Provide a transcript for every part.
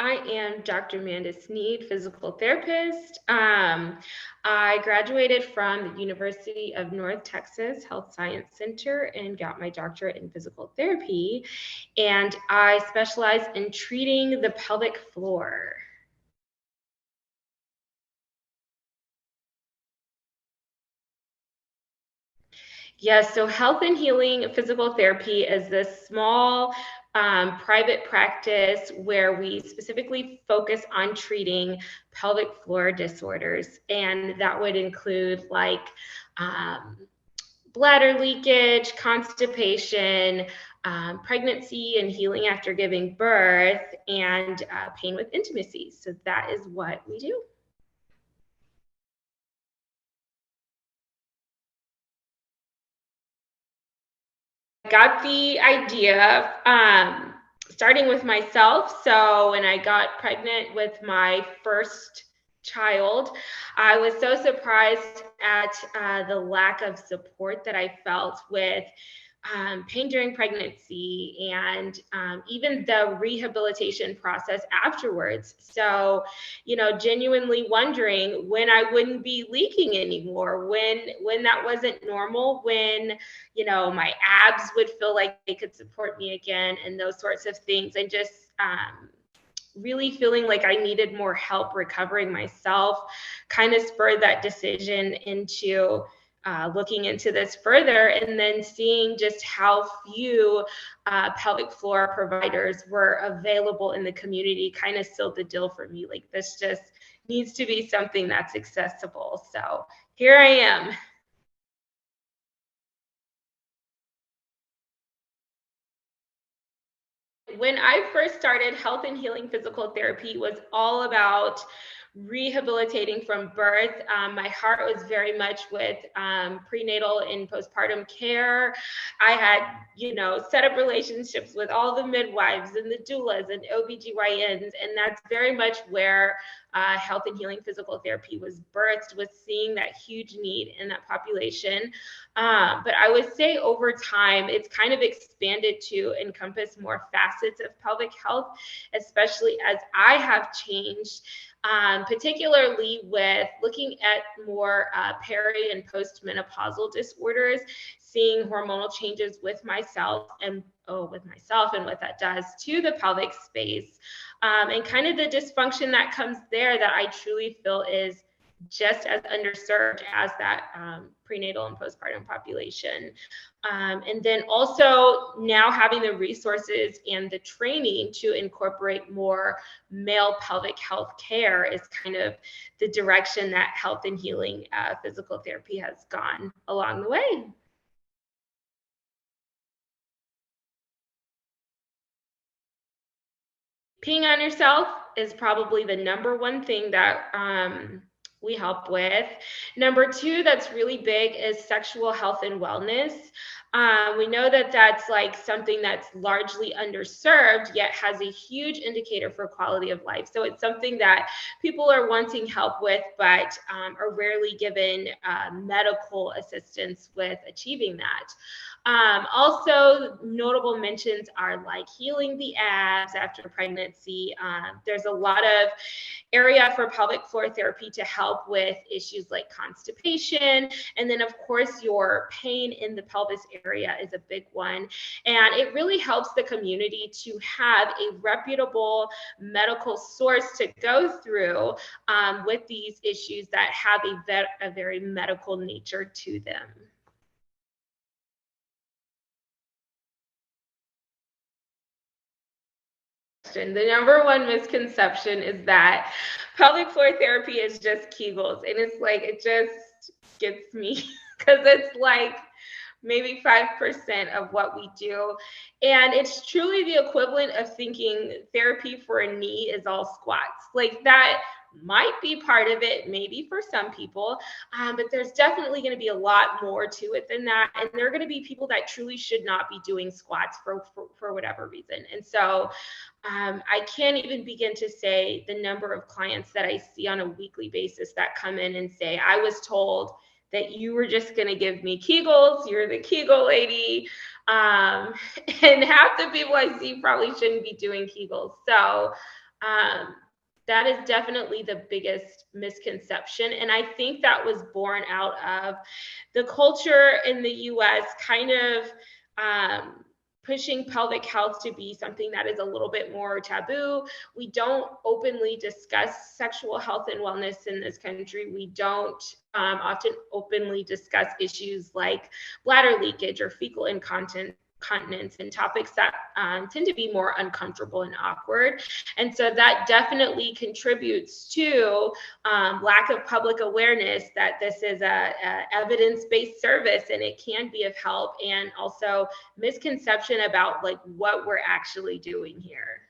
I am Dr. Amanda Sneed, physical therapist. I graduated from the University of North Texas Health Science Center and got my doctorate in physical therapy. And I specialize in treating the pelvic floor. Yes, so health and healing physical therapy is this small private practice where we specifically focus on treating pelvic floor disorders. And that would include like bladder leakage, constipation, pregnancy and healing after giving birth, and pain with intimacy. So that is what we do. Got the idea starting with myself. So when I got pregnant with my first child, I was so surprised at the lack of support that I felt with pain during pregnancy and even the rehabilitation process afterwards. So, genuinely wondering when I wouldn't be leaking anymore, when that wasn't normal, when, my abs would feel like they could support me again and those sorts of things. And just really feeling like I needed more help recovering myself kind of spurred that decision into looking into this further, and then seeing just how few pelvic floor providers were available in the community kind of sealed the deal for me. Like, this just needs to be something that's accessible. So here I am. When I first started, health and healing physical therapy was all about rehabilitating from birth. My heart was very much with prenatal and postpartum care. I had, set up relationships with all the midwives and the doulas and OBGYNs, and that's very much where health and healing physical therapy was birthed, was seeing that huge need in that population. But I would say over time, it's kind of expanded to encompass more facets of pelvic health, especially as I have changed, particularly with looking at more peri and postmenopausal disorders, seeing hormonal changes with myself and what that does to the pelvic space, and kind of the dysfunction that comes there that I truly feel is just as underserved as that prenatal and postpartum population. And then also now having the resources and the training to incorporate more male pelvic health care is kind of the direction that health and healing physical therapy has gone along the way. Peeing on yourself is probably the number one thing that we help with. Number two, that's really big, is sexual health and wellness. We know that that's like something that's largely underserved, yet has a huge indicator for quality of life. So it's something that people are wanting help with, but are rarely given medical assistance with achieving that. Also, notable mentions are like healing the abs after pregnancy. There's a lot of area for pelvic floor therapy to help with issues like constipation. And then, of course, your pain in the pelvis area is a big one. And it really helps the community to have a reputable medical source to go through with these issues that have a very medical nature to them. The number one misconception is that pelvic floor therapy is just Kegels. And it's like, it just gets me because it's like maybe 5% of what we do. And it's truly the equivalent of thinking therapy for a knee is all squats. Like, that might be part of it, maybe for some people, but there's definitely going to be a lot more to it than that. And there are going to be people that truly should not be doing squats for whatever reason. And so I can't even begin to say the number of clients that I see on a weekly basis that come in and say, I was told that you were just going to give me Kegels, you're the Kegel lady. And half the people I see probably shouldn't be doing Kegels. So That is definitely the biggest misconception. And I think that was born out of the culture in the US kind of pushing pelvic health to be something that is a little bit more taboo. We don't openly discuss sexual health and wellness in this country. We don't often openly discuss issues like bladder leakage or fecal incontinence and topics that tend to be more uncomfortable and awkward. And so that definitely contributes to lack of public awareness that this is a evidence-based service and it can be of help, and also misconception about like what we're actually doing here.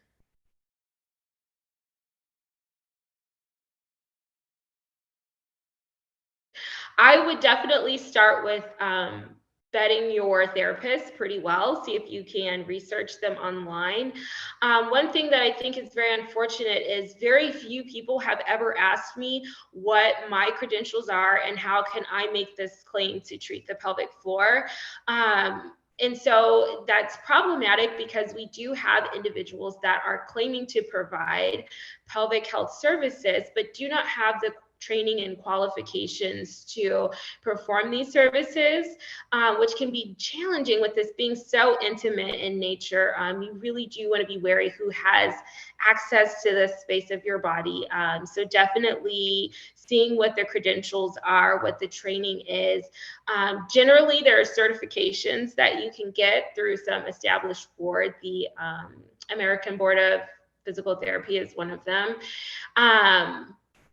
I would definitely start with vetting your therapist pretty well. See if you can research them online. One thing that I think is very unfortunate is very few people have ever asked me what my credentials are and how can I make this claim to treat the pelvic floor. And so that's problematic because we do have individuals that are claiming to provide pelvic health services, but do not have the training and qualifications to perform these services, which can be challenging with this being so intimate in nature. You really do want to be wary who has access to this space of your body. So definitely seeing what the credentials are, what the training is. Generally, there are certifications that you can get through some established board. The American Board of Physical Therapy is one of them.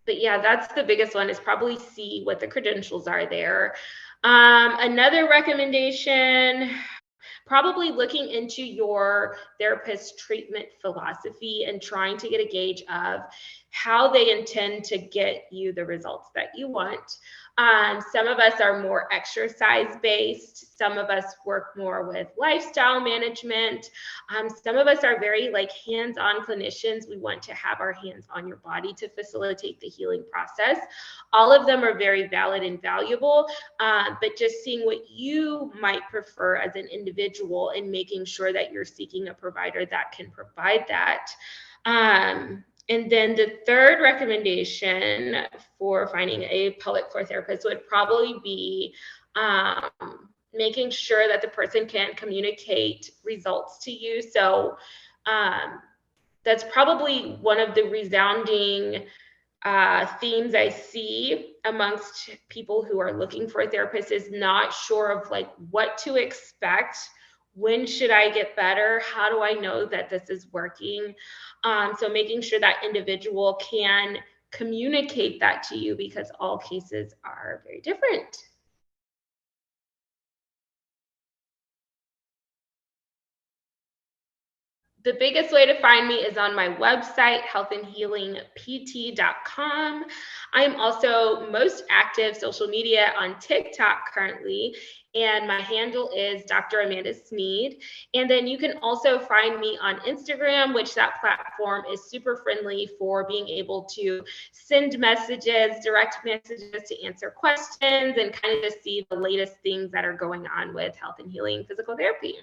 But yeah, that's the biggest one, is probably see what the credentials are there. Another recommendation, probably looking into your therapist's treatment philosophy and trying to get a gauge of how they intend to get you the results that you want. Some of us are more exercise based. Some of us work more with lifestyle management. Some of us are very like hands-on clinicians. We want to have our hands on your body to facilitate the healing process. All of them are very valid and valuable, but just seeing what you might prefer as an individual and making sure that you're seeking a provider that can provide that. And then the third recommendation for finding a pelvic floor therapist would probably be making sure that the person can communicate results to you. So that's probably one of the resounding themes I see amongst people who are looking for a therapist, is not sure of like what to expect. When should I get better? How do I know that this is working? So making sure that individual can communicate that to you, because all cases are very different. The biggest way to find me is on my website, healthandhealingpt.com. I'm also most active social media on TikTok currently, and my handle is Dr. Amanda Sneed. And then you can also find me on Instagram, which that platform is super friendly for being able to send messages, direct messages, to answer questions and kind of just see the latest things that are going on with health and healing physical therapy.